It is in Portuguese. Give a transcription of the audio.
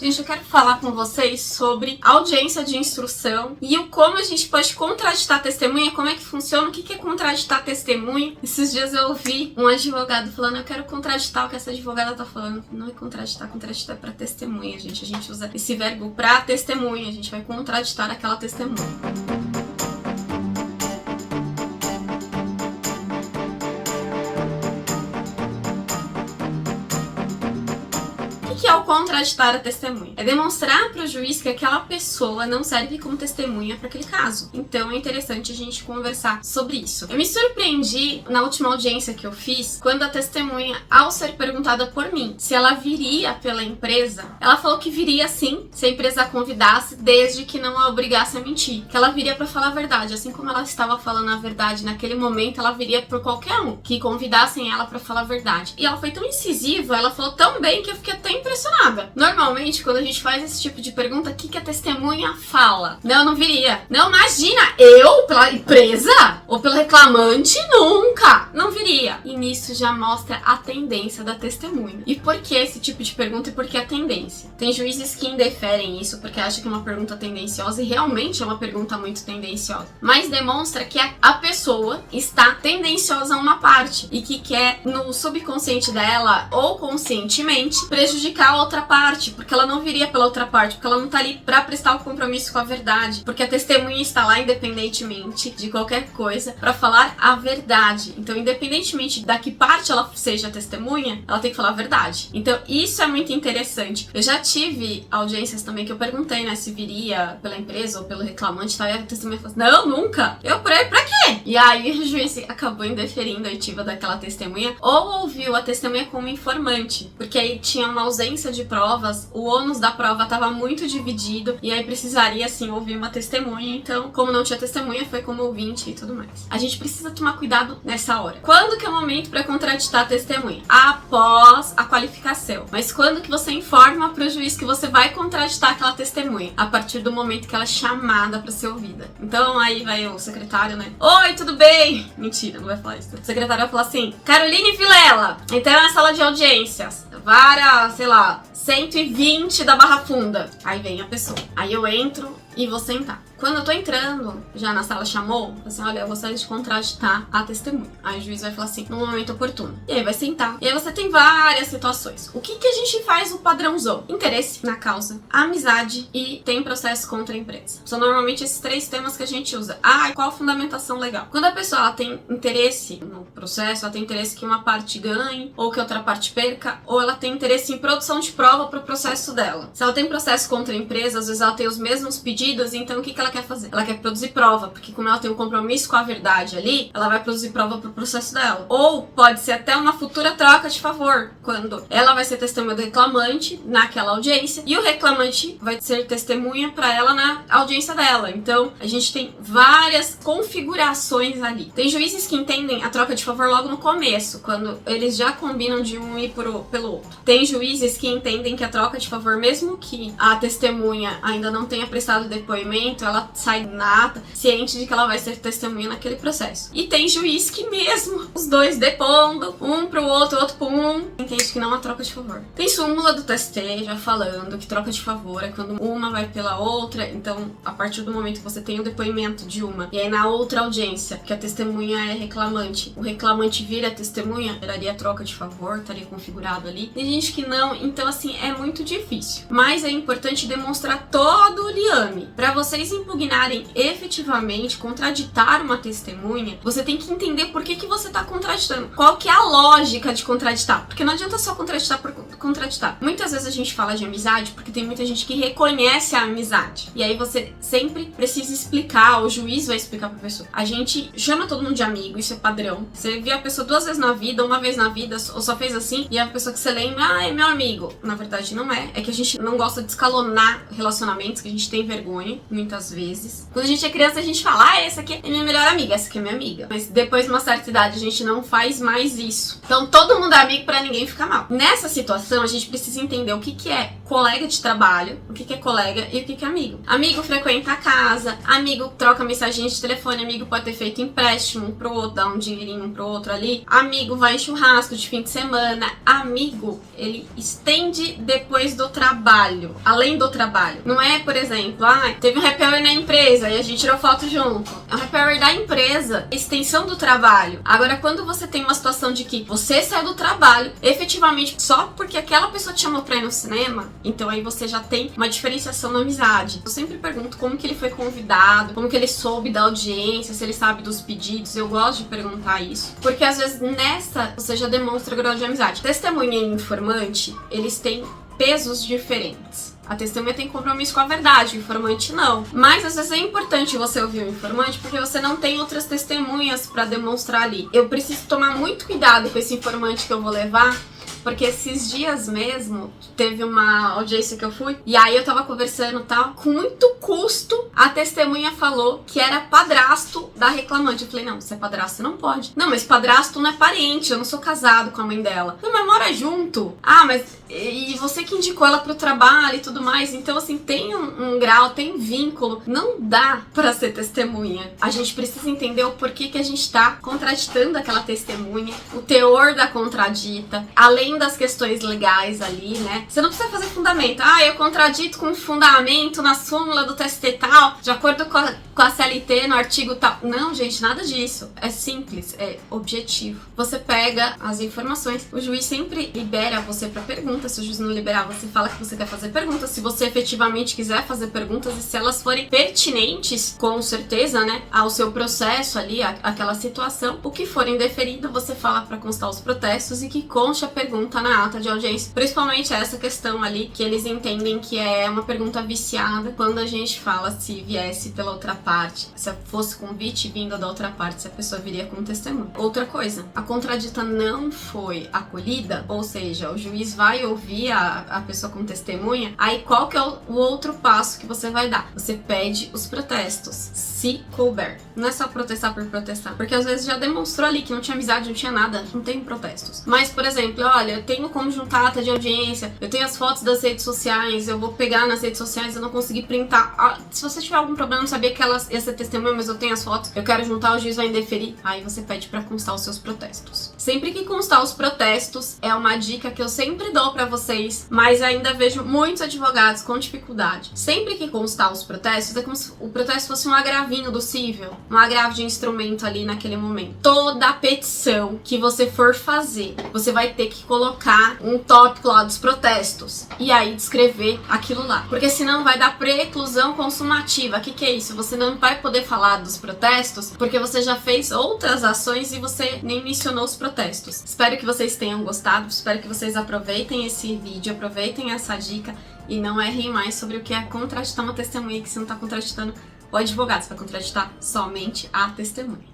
Gente, eu quero falar com vocês sobre audiência de instrução e o como a gente pode contraditar testemunha, como é que funciona, o que é contraditar testemunha. Esses dias eu ouvi um advogado falando, eu quero contraditar o que essa advogada tá falando. Não é contraditar é pra testemunha, gente. A gente usa esse verbo pra testemunha, a gente vai contraditar aquela testemunha. O que é o contraditar a testemunha? É demonstrar para o juiz que aquela pessoa não serve como testemunha para aquele caso. Então é interessante a gente conversar sobre isso. Eu me surpreendi na última audiência que eu fiz, quando a testemunha, ao ser perguntada por mim se ela viria pela empresa, ela falou que viria sim, se a empresa a convidasse, desde que não a obrigasse a mentir. Que ela viria para falar a verdade, assim como ela estava falando a verdade naquele momento, ela viria por qualquer um que convidassem ela para falar a verdade. E ela foi tão incisiva, ela falou tão bem que eu fiquei até impressionada. Normalmente, quando a gente faz esse tipo de pergunta, o que a testemunha fala? Não, eu não viria. Não, imagina, eu, pela empresa ou pelo reclamante, nunca. Não viria. E nisso já mostra a tendência da testemunha. E por que esse tipo de pergunta e por que a tendência? Tem juízes que indeferem isso porque acham que é uma pergunta tendenciosa e realmente é uma pergunta muito tendenciosa. Mas demonstra que a pessoa está tendenciosa a uma parte e que quer, no subconsciente dela ou conscientemente, prejudicar a outra parte, porque ela não viria pela outra parte, porque ela não tá ali pra prestar o compromisso com a verdade, porque a testemunha está lá independentemente de qualquer coisa pra falar a verdade. Então, independentemente da que parte ela seja a testemunha, ela tem que falar a verdade. Então, isso é muito interessante. Eu já tive audiências também que eu perguntei, né, se viria pela empresa ou pelo reclamante, tá? E a testemunha falou assim, não, nunca. Eu pra quê? E aí o juiz acabou indeferindo a oitiva daquela testemunha ou ouviu a testemunha como informante, porque aí tinha uma ausência de provas, o ônus da prova estava muito dividido e aí precisaria assim ouvir uma testemunha. Então, como não tinha testemunha, foi como ouvinte e tudo mais. A gente precisa tomar cuidado nessa hora. Quando que é o momento para contraditar a testemunha? Após a qualificação. Mas quando que você informa para o juiz que você vai contraditar aquela testemunha? A partir do momento que ela é chamada para ser ouvida. Então aí vai o secretário, né? Oi, tudo bem? Mentira, não vai falar isso. O secretário vai falar assim, Caroline Vilela, então é na sala de audiências. Vara, sei lá, 120 da Barra Funda. Aí vem a pessoa. Aí eu entro e vou sentar. Quando eu tô entrando, já na sala chamou, assim, olha, eu gostaria de contraditar a testemunha. Aí o juiz vai falar assim, no momento oportuno. E aí vai sentar. E aí você tem várias situações. O que a gente faz no padrãozão? Interesse na causa, amizade e tem processo contra a empresa. São normalmente esses três temas que a gente usa. Ah, e qual a fundamentação legal? Quando a pessoa ela tem interesse no processo, ela tem interesse que uma parte ganhe, ou que outra parte perca, ou ela tem interesse em produção de prova pro processo dela. Se ela tem processo contra a empresa, às vezes ela tem os mesmos pedidos, então o que ela quer fazer? Ela quer produzir prova, porque como ela tem um compromisso com a verdade ali, ela vai produzir prova pro processo dela. Ou pode ser até uma futura troca de favor, quando ela vai ser testemunha do reclamante naquela audiência e o reclamante vai ser testemunha para ela na audiência dela. Então, a gente tem várias configurações ali. Tem juízes que entendem a troca de favor logo no começo, quando eles já combinam de um ir pelo outro. Tem juízes que entendem que a troca de favor, mesmo que a testemunha ainda não tenha prestado depoimento, ela sai nata, ciente de que ela vai ser testemunha naquele processo. E tem juiz que mesmo os dois depondo, um pro outro pro um, entende que não há troca de favor. Tem súmula do TST já falando que troca de favor é quando uma vai pela outra, então a partir do momento que você tem o depoimento de uma, e aí na outra audiência, que a testemunha é reclamante, o reclamante vira testemunha, geraria troca de favor, estaria configurado ali. Tem gente que não, então assim, é muito difícil. Mas é importante demonstrar todo o liame. Para vocês impugnarem efetivamente, contraditar uma testemunha, você tem que entender por que você tá contraditando. Qual que é a lógica de contraditar? Porque não adianta só contraditar por contraditar. Muitas vezes a gente fala de amizade porque tem muita gente que reconhece a amizade. E aí você sempre precisa explicar, o juiz vai explicar pra pessoa. A gente chama todo mundo de amigo, isso é padrão. Você vê a pessoa duas vezes na vida, uma vez na vida, ou só fez assim, e a pessoa que você lembra, é meu amigo. Na verdade não é. É que a gente não gosta de escalonar relacionamentos, que a gente tem vergonha, muitas vezes. Quando a gente é criança, a gente fala, essa aqui é minha melhor amiga, essa aqui é minha amiga. Mas depois de uma certa idade, a gente não faz mais isso. Então todo mundo é amigo pra ninguém ficar mal. Nessa situação, a gente precisa entender o que é colega de trabalho, o que é colega e o que é amigo. Amigo frequenta a casa, amigo troca mensagem de telefone, amigo pode ter feito empréstimo um pro outro, dar um dinheirinho um pro outro ali, amigo vai em churrasco de fim de semana, amigo, ele estende depois do trabalho, além do trabalho. Não é, por exemplo, teve um happy hour na empresa e a gente tirou foto junto. É um happy hour da empresa, extensão do trabalho. Agora, quando você tem uma situação de que você saiu do trabalho, efetivamente, só porque aquela pessoa te chamou pra ir no cinema, então aí você já tem uma diferenciação na amizade. Eu sempre pergunto como que ele foi convidado, como que ele soube da audiência, se ele sabe dos pedidos. Eu gosto de perguntar isso, porque às vezes nessa você já demonstra grau de amizade. Testemunha e informante, eles têm pesos diferentes. A testemunha tem compromisso com a verdade, o informante não. Mas às vezes é importante você ouvir o informante porque você não tem outras testemunhas pra demonstrar ali. Eu preciso tomar muito cuidado com esse informante que eu vou levar, porque esses dias mesmo, teve uma audiência que eu fui, e aí eu tava conversando e tal, com muito custo, a testemunha falou que era padrasto da reclamante. Eu falei, não, se é padrasto, não pode. Não, mas padrasto não é parente, eu não sou casado com a mãe dela. Não, mas mora junto. Ah, mas e você que indicou ela pro trabalho e tudo mais. Então, assim, tem um grau, tem vínculo. Não dá pra ser testemunha. A gente precisa entender o porquê que a gente tá contraditando aquela testemunha, o teor da contradita, além das questões legais ali, né? Você não precisa fazer fundamento. Eu contradito com fundamento na súmula do TST tal, de acordo com a CLT, no artigo tal. Não, gente, nada disso. É simples, é objetivo. Você pega as informações, o juiz sempre libera você pra pergunta. Se o juiz não liberar, você fala que você quer fazer perguntas. Se você efetivamente quiser fazer perguntas e se elas forem pertinentes, com certeza, né, ao seu processo ali, aquela situação, o que for indeferido, você fala pra constar os protestos e que conste a pergunta na ata de audiência. Principalmente essa questão ali, que eles entendem que é uma pergunta viciada, quando a gente fala se viesse pela outra parte, se fosse convite vinda da outra parte, se a pessoa viria como testemunha. Outra coisa, a contradita não foi acolhida, ou seja, o juiz vai ouvir a pessoa como testemunha, aí qual que é o outro passo que você vai dar? Você pede os protestos, se couber. Não é só protestar por protestar, porque às vezes já demonstrou ali que não tinha amizade, não tinha nada, não tem protestos. Mas, por exemplo, olha, eu tenho como juntar ata de audiência, eu tenho as fotos das redes sociais, eu vou pegar nas redes sociais, eu não consegui printar. Se você tiver algum problema, não sabia que ela ia ser testemunha, mas eu tenho as fotos, eu quero juntar, o juiz vai indeferir, aí você pede pra constar os seus protestos. Sempre que constar os protestos, é uma dica que eu sempre dou pra vocês, mas ainda vejo muitos advogados com dificuldade. Sempre que constar os protestos, é como se o protesto fosse um agravinho do cível, um agravo de instrumento ali naquele momento. Toda petição que você for fazer, você vai ter que colocar um tópico lá dos protestos e aí descrever aquilo lá, porque senão vai dar preclusão consumativa. O que é isso? Você não vai poder falar dos protestos porque você já fez outras ações e você nem mencionou os protestos. Espero que vocês tenham gostado, espero que vocês aproveitem esse vídeo, aproveitem essa dica e não errem mais sobre o que é contraditar uma testemunha, que você não está contraditando o advogado, você vai contraditar somente a testemunha.